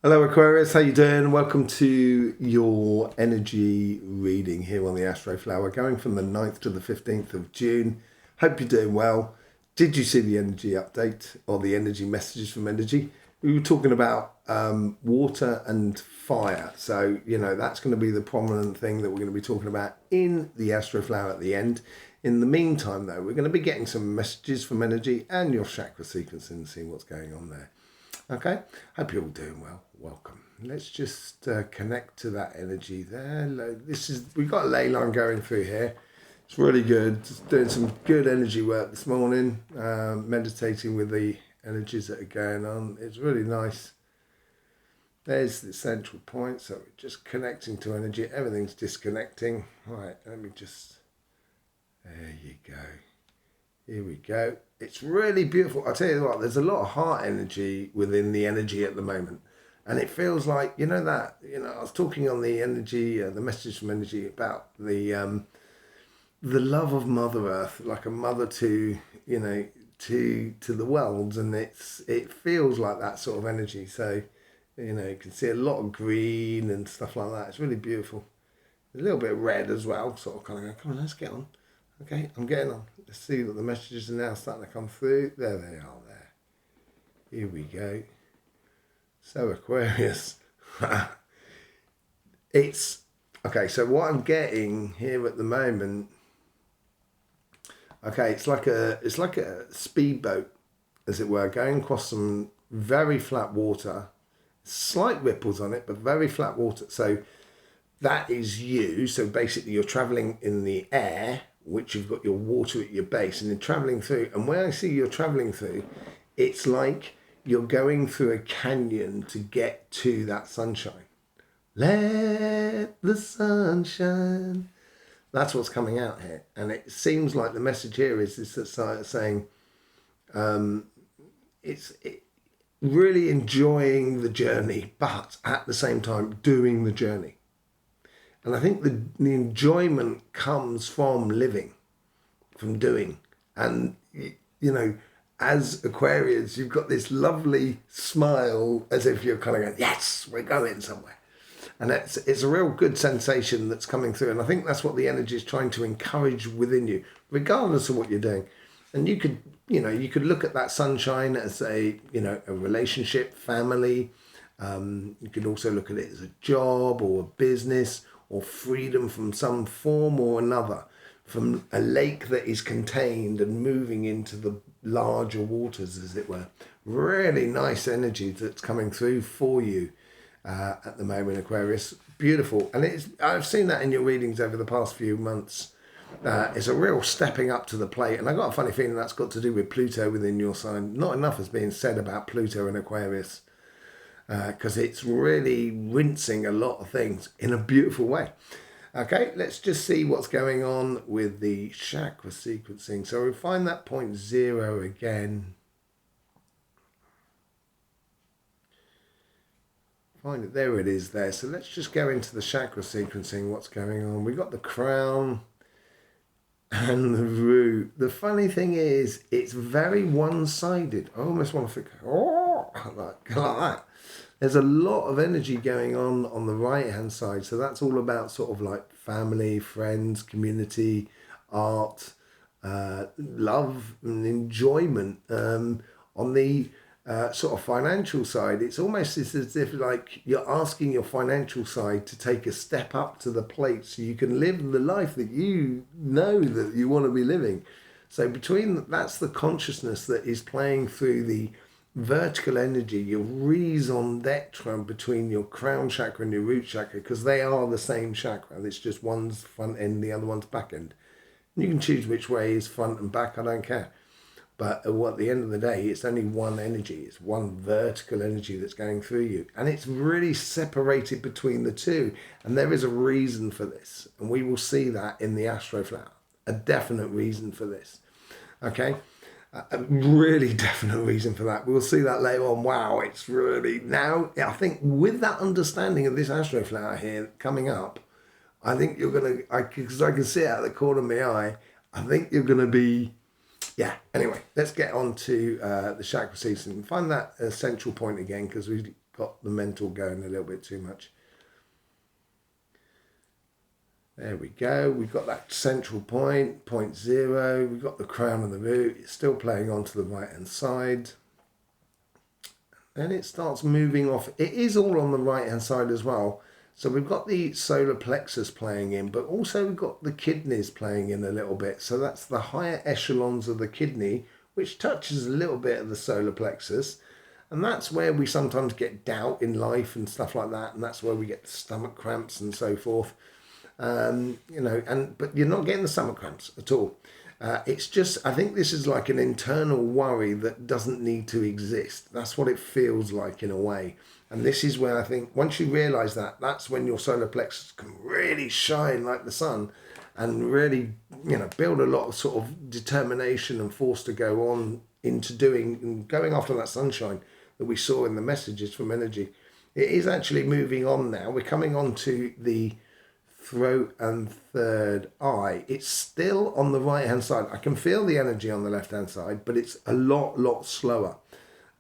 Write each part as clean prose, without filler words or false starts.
Hello Aquarius, how you doing? Welcome to your energy reading here on the ASTROFLOWER, going from the 9th to the 15th of June. Hope you're doing well. Did you see the energy update or the energy messages from energy? We were talking about water and fire. So, that's going to be the prominent thing that we're going to be talking about in the ASTROFLOWER at the end. In the meantime, though, we're going to be getting some messages from energy and your chakra sequencing and seeing what's going on there. Okay, hope you're all doing well. Welcome. Let's just connect to that energy there. We've got a ley line going through here. It's really good. Just doing some good energy work this morning, meditating with the energies that are going on. It's really nice. There's the central point. So we're just connecting to energy. Everything's disconnecting. Right, let me just. There you go. Here we go. It's really beautiful. I'll tell you what, there's a lot of heart energy within the energy at the moment. And it feels like, I was talking on the energy, the message from energy about the love of Mother Earth, like a mother to the world. And it feels like that sort of energy. So, you can see a lot of green and stuff like that. It's really beautiful. A little bit of red as well, sort of kind of going, come on, let's get on. Okay, I'm getting on. Let's see that the messages are now starting to come through. There they are there. Here we go. So Aquarius. Okay, so what I'm getting here at the moment, okay, it's like a speedboat, as it were, going across some very flat water. Slight ripples on it, but very flat water. So that is you. So basically you're traveling in the air, which you've got your water at your base, and you're traveling through. And when I see you're traveling through, it's like you're going through a canyon to get to that sunshine. Let the sun shine. That's what's coming out here. And it seems like the message here is that saying it's really enjoying the journey, but at the same time doing the journey. And I think the enjoyment comes from living, from doing. And, as Aquarius, you've got this lovely smile as if you're kind of going, yes, we're going somewhere. And it's a real good sensation that's coming through. And I think that's what the energy is trying to encourage within you, regardless of what you're doing. And you could look at that sunshine as a relationship, family. You could also look at it as a job or a business, or freedom from some form or another, from a lake that is contained and moving into the larger waters, as it were. Really nice energy that's coming through for you at the moment, Aquarius. Beautiful. And I've seen that in your readings over the past few months. It's a real stepping up to the plate. And I got a funny feeling that's got to do with Pluto within your sign. Not enough is being said about Pluto and Aquarius, because it's really rinsing a lot of things in a beautiful way. Okay, let's just see what's going on with the chakra sequencing. So we find that point 0 again. Find it, there it is there. So let's just go into the chakra sequencing, what's going on. We got the crown and the root. The funny thing is, it's very one-sided. I almost want to think, like that. There's a lot of energy going on the right-hand side. So that's all about sort of like family, friends, community, art, love and enjoyment. On the sort of financial side, it's almost as if like you're asking your financial side to take a step up to the plate so you can live the life that you know that you want to be living. So that's the consciousness that is playing through the vertical energy, your raison d'etre between your crown chakra and your root chakra, because they are the same chakra. It's just one's front end, the other one's back end. You can choose which way is front and back, I don't care. But at the end of the day, it's only one energy. It's one vertical energy that's going through you. And it's really separated between the two. And there is a reason for this. And we will see that in the ASTROFLOWER. A definite reason for this. Okay? A really definite reason for that. We'll see that later on. Wow, it's really... Now, I think with that understanding of this ASTROFLOWER here coming up, I think you're going to... Because I can see it out of the corner of my eye, I think you're going to be... Anyway, let's get on to the chakra season and find that central point again, because we've got the mental going a little bit too much. There we go. We've got that central point, point 0. We've got the crown of the root. It's still playing on to the right-hand side. Then it starts moving off. It is all on the right-hand side as well. So we've got the solar plexus playing in, but also we've got the kidneys playing in a little bit. So that's the higher echelons of the kidney, which touches a little bit of the solar plexus. And that's where we sometimes get doubt in life and stuff like that. And that's where we get the stomach cramps and so forth. But you're not getting the stomach cramps at all. It's just, I think this is like an internal worry that doesn't need to exist. That's what it feels like in a way. And this is where I think once you realise that, that's when your solar plexus can really shine like the sun and really, build a lot of sort of determination and force to go on into doing and going after that sunshine that we saw in the messages from energy. It is actually moving on now. We're coming on to the throat and third eye. It's still on the right hand side. I can feel the energy on the left hand side, but it's a lot slower.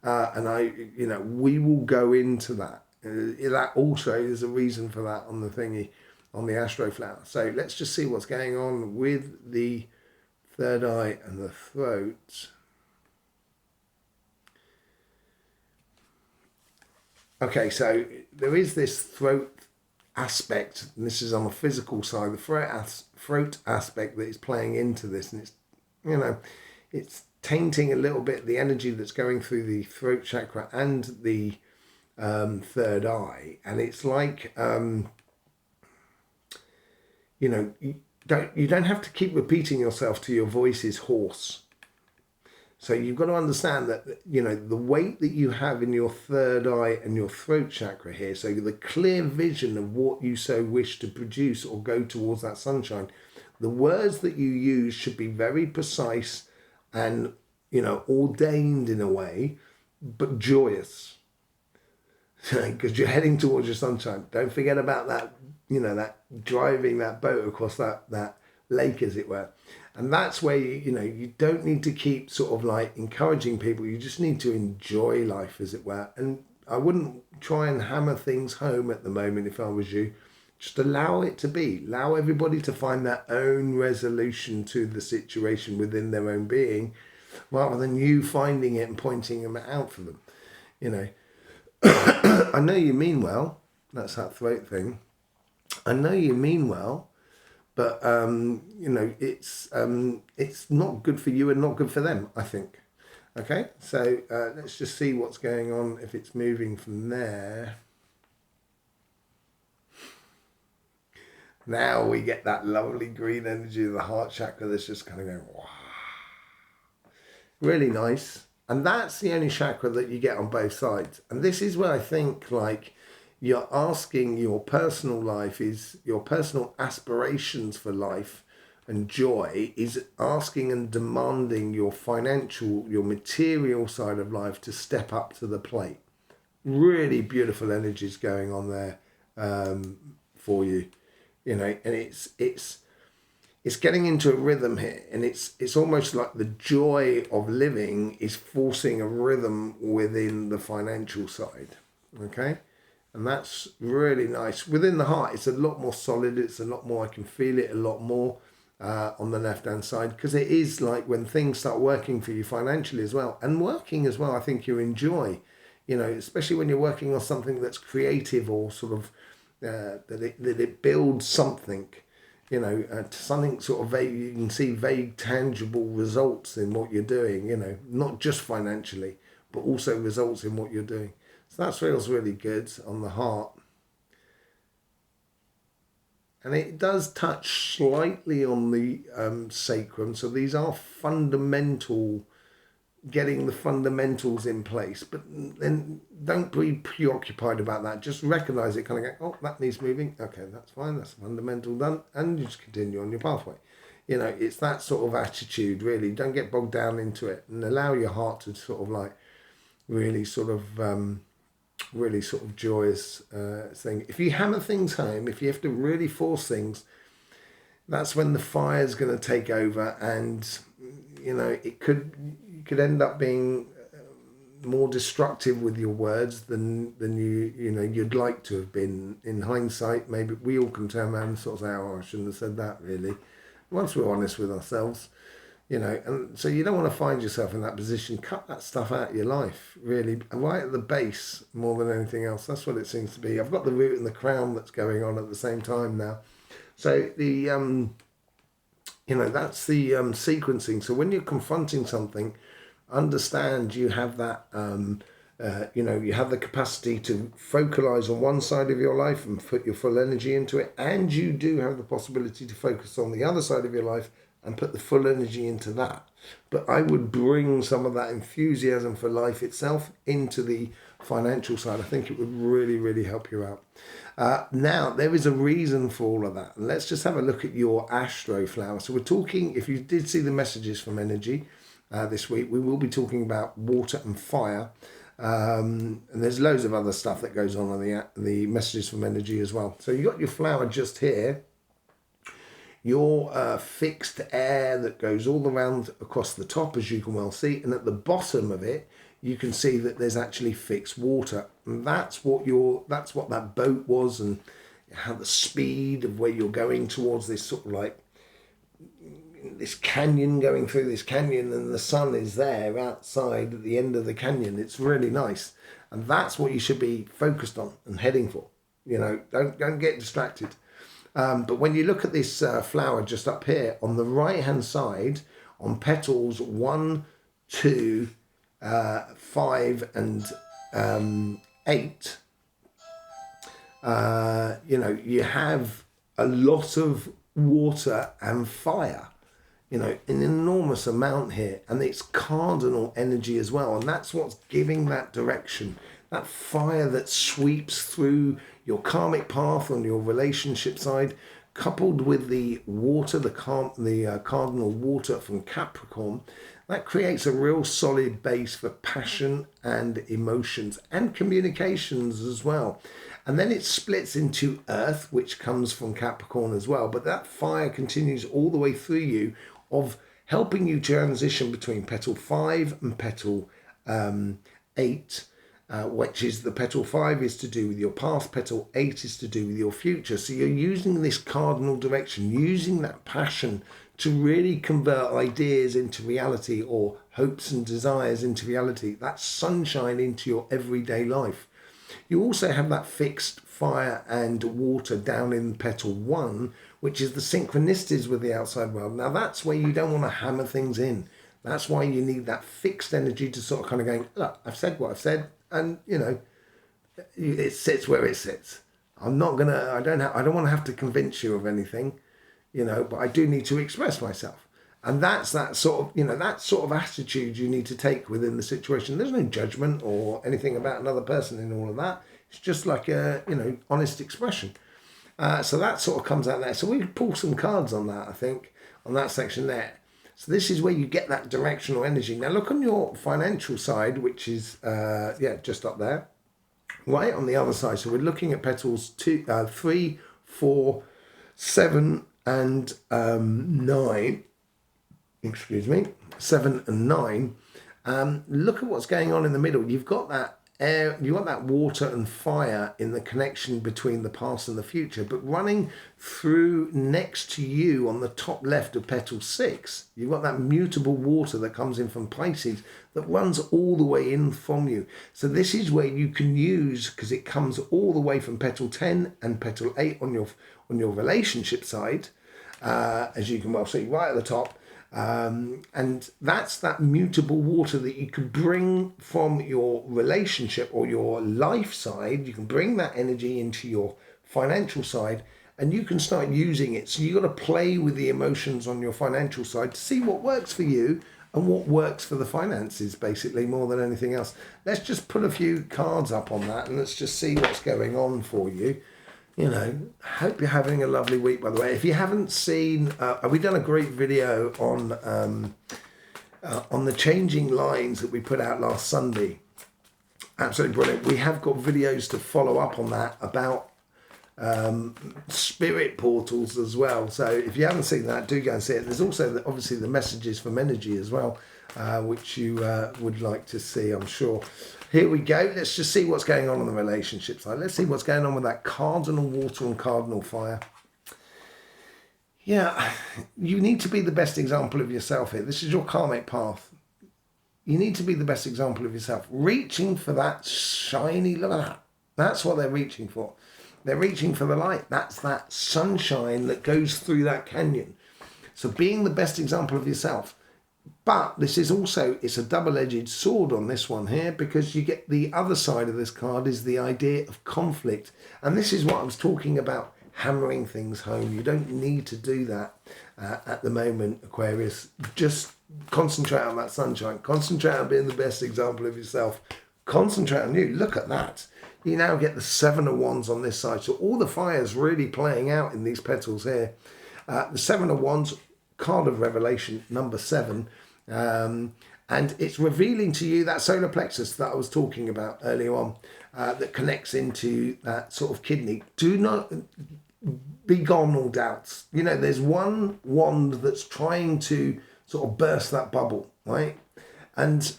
We will go into that. That also is a reason for that on the thingy, on the ASTROFLOWER. So let's just see what's going on with the third eye and the throat. Okay, so there is this throat aspect, and this is on the physical side, the throat aspect that is playing into this, and it's tainting a little bit the energy that's going through the throat chakra and the third eye. And it's like you don't have to keep repeating yourself till your voice is hoarse. So you've got to understand that, the weight that you have in your third eye and your throat chakra here, so the clear vision of what you so wish to produce or go towards that sunshine, the words that you use should be very precise and, ordained in a way, but joyous. Because you're heading towards your sunshine. Don't forget about that, that driving that boat across that lake, as it were. And that's where you don't need to keep sort of like encouraging people. You just need to enjoy life, as it were. And I wouldn't try and hammer things home at the moment if I was you. Just allow it to be. Allow everybody to find their own resolution to the situation within their own being, rather than you finding it and pointing them out for them. I know you mean well. That's that throat thing. I know you mean well. But, it's not good for you and not good for them, I think. Okay, so let's just see what's going on if it's moving from there. Now we get that lovely green energy of the heart chakra that's just kind of going, wow. Really nice. And that's the only chakra that you get on both sides. And this is where I think, like, you're asking your personal life, is your personal aspirations for life and joy is asking and demanding your financial, your material side of life to step up to the plate. Really beautiful energies going on there for you, and it's getting into a rhythm here, and it's almost like the joy of living is forcing a rhythm within the financial side. Okay. And that's really nice. Within the heart, it's a lot more solid. It's a lot more, I can feel it a lot more on the left-hand side. Because it is like when things start working for you financially as well. And working as well, I think you enjoy. Especially when you're working on something that's creative or sort of, that it builds something. Something sort of vague, you can see vague, tangible results in what you're doing. Not just financially, but also results in what you're doing. So that feels really good on the heart. And it does touch slightly on the sacrum. So these are fundamental, getting the fundamentals in place. But then don't be preoccupied about that. Just recognise it, kind of go, oh, that needs moving. Okay, that's fine. That's fundamental done. And you just continue on your pathway. It's that sort of attitude, really. Don't get bogged down into it. And allow your heart to sort of like really sort of joyous thing. If you hammer things home, if you have to really force things, that's when the fire's going to take over, and you could end up being more destructive with your words than you'd like to have been. In hindsight, maybe we all can turn around and sort of say, oh, I shouldn't have said that, really. Once we're honest with ourselves, and so you don't want to find yourself in that position. Cut that stuff out of your life, really, right at the base more than anything else. That's what it seems to be. I've got the root and the crown that's going on at the same time now. So the that's the sequencing. So when you're confronting something, understand you have that you have the capacity to focalize on one side of your life and put your full energy into it, and you do have the possibility to focus on the other side of your life and put the full energy into that. But I would bring some of that enthusiasm for life itself into the financial side. I think it would really, really help you out. Now, there is a reason for all of that. Let's just have a look at your ASTROFLOWER. So we're talking, if you did see the messages from energy this week, we will be talking about water and fire. And there's loads of other stuff that goes on the messages from energy as well. So you got your flower just here. Your fixed air that goes all around across the top, as you can well see, and at the bottom of it you can see that there's actually fixed water, and that's what that boat was, and how the speed of where you're going towards this sort of like this canyon, going through this canyon, and the sun is there outside at the end of the canyon. It's really nice, and that's what you should be focused on and heading for. Don't get distracted. But when you look at this flower just up here, on the right hand side, on petals 1, 2, 5 and 8, you have a lot of water and fire, an enormous amount here, and it's cardinal energy as well, and that's what's giving that direction, that fire that sweeps through your karmic path on your relationship side, coupled with the water, the cardinal water from Capricorn. That creates a real solid base for passion and emotions and communications as well. And then it splits into earth, which comes from Capricorn as well. But that fire continues all the way through you, of helping you transition between petal 5 and petal 8, which is the petal 5 is to do with your past, petal 8 is to do with your future. So you're using this cardinal direction, using that passion to really convert ideas into reality, or hopes and desires into reality, that sunshine into your everyday life. You also have that fixed fire and water down in petal 1, which is the synchronicities with the outside world. Now that's where you don't want to hammer things in. That's why you need that fixed energy to sort of kind of going, look, I've said what I've said, and it sits where it sits. I don't want to have to convince you of anything, but I do need to express myself. And that's that sort of attitude you need to take within the situation. There's no judgment or anything about another person in all of that. It's just like a, honest expression. So that sort of comes out there. So we could pull some cards on that, I think, on that section there. So this is where you get that directional energy. Now look on your financial side, which is, just up there, right on the other side. So we're looking at petals 3, 4, 7 and 9. 7 and 9. Look at what's going on in the middle. You've got that air, you've got that water and fire in the connection between the past and the future, but running through next to you on the top left of petal 6, you've got that mutable water that comes in from Pisces that runs all the way in from you. So this is where you can use, because it comes all the way from petal 10 and petal 8 on your relationship side, as you can well see right at the top. And that's that mutable water that you can bring from your relationship or your life side. You can bring that energy into your financial side, and you can start using it. So you've got to play with the emotions on your financial side to see what works for you and what works for the finances, basically, more than anything else. Let's just put a few cards up on that, and let's just see what's going on for you. Hope you're having a lovely week, by the way. If you haven't seen, we've done a great video on the changing lines that we put out last Sunday. Absolutely brilliant. We have got videos to follow up on that about spirit portals as well. So if you haven't seen that, do go and see it. There's also obviously the messages from energy as well, which you would like to see, I'm sure. Here we go. Let's just see what's going on the relationship side. Let's see what's going on with that cardinal water and cardinal fire. Yeah, you need to be the best example of yourself here. This is your karmic path. You need to be the best example of yourself. Reaching for that shiny, look at that. That's what they're reaching for. They're reaching for the light. That's that sunshine that goes through that canyon. So being the best example of yourself. But this is also, it's a double-edged sword on this one here, because you get the other side of this card is the idea of conflict. And this is what I was talking about, hammering things home. You don't need to do that at the moment, Aquarius. Just concentrate on that sunshine. Concentrate on being the best example of yourself. Concentrate on you. Look at that. You now get the 7 of Wands on this side. So all the fire's really playing out in these petals here. The 7 of Wands, card of revelation, number 7. And it's revealing to you that solar plexus that I was talking about earlier on, that connects into that sort of kidney. Do not be gone all doubts. You know, there's one wand that's trying to sort of burst that bubble, right? And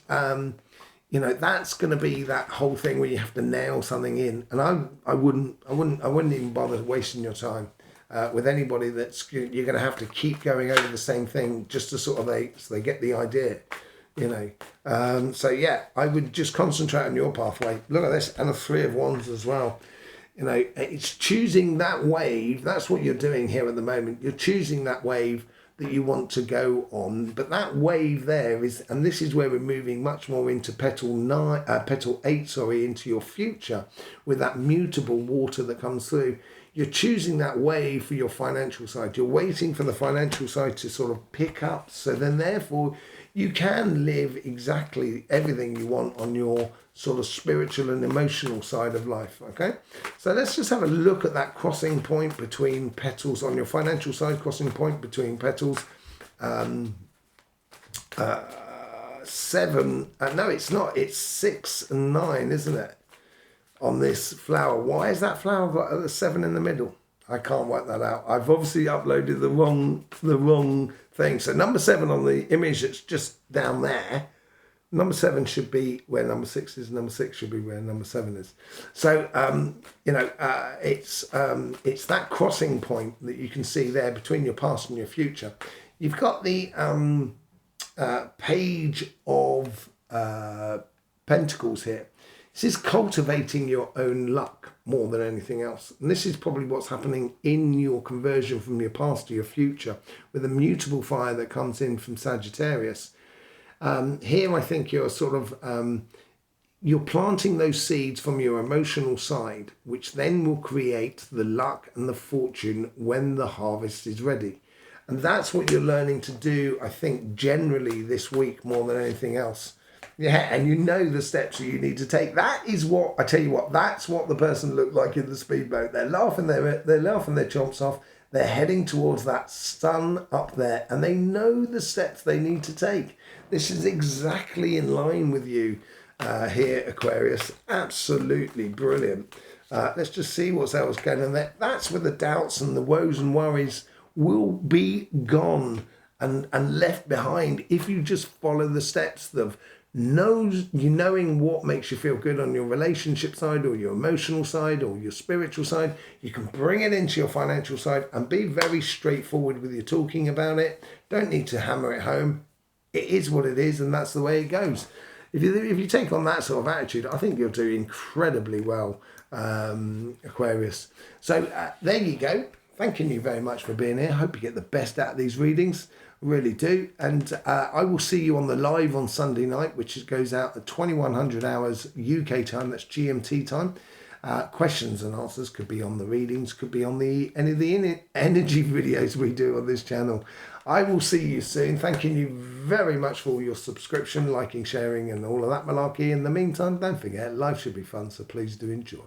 you know, that's going to be that whole thing where you have to nail something in. And I wouldn't even bother wasting your time with anybody that's, you're going to have to keep going over the same thing just to sort of so they get the idea, you know. So yeah, I would just concentrate on your pathway. Look at this, and a 3 of Wands as well. You know, it's choosing that wave. That's what you're doing here at the moment. You're choosing that wave that you want to go on, but that wave there is, and this is where we're moving much more into petal 8, into your future, with that mutable water that comes through. You're choosing that wave for your financial side. You're waiting for the financial side to sort of pick up, so then therefore you can live exactly everything you want on your sort of spiritual and emotional side of life. Okay, so let's just have a look at that crossing point between petals on your financial side, crossing point between petals 7, no it's not, it's 6 and 9, isn't it, on this flower. Why is that flower got a 7 in the middle? I can't work that out. I've obviously uploaded the wrong thing. So number 7 on the image that's just down there, number 7 should be where number 6 is. Number 6 should be where number 7 is. So you know, it's that crossing point that you can see there between your past and your future. You've got the Page of Pentacles here. This is cultivating your own luck more than anything else. And this is probably what's happening in your conversion from your past to your future, with a mutable fire that comes in from Sagittarius. Here I think you're sort of, you're planting those seeds from your emotional side, which then will create the luck and the fortune when the harvest is ready. And that's what you're learning to do, I think, generally this week more than anything else. Yeah, and you know the steps that you need to take. That is what, I tell you what, that's what the person looked like in the speedboat. They're laughing their chomps off. They're heading towards that sun up there, and they know the steps they need to take. This is exactly in line with you here, Aquarius. Absolutely brilliant. Let's just see what's else going on there. That's where the doubts and the woes and worries will be gone and left behind if you just follow the steps of knowing what makes you feel good on your relationship side or your emotional side or your spiritual side. You can bring it into your financial side and be very straightforward with your talking about it. Don't need to hammer it home. It is what it is, and that's the way it goes. If you take on that sort of attitude, I think you'll do incredibly well, Aquarius. So there you go. Thanking you very much for being here. Hope you get the best out of these readings. Really do. And I will see you on the live on Sunday night, which goes out at 2100 hours UK time. That's GMT time. Questions and answers could be on the readings, could be on any of the energy videos we do on this channel. I will see you soon. Thanking you very much for all your subscription, liking, sharing, and all of that malarkey. In the meantime, don't forget, life should be fun, so please do enjoy.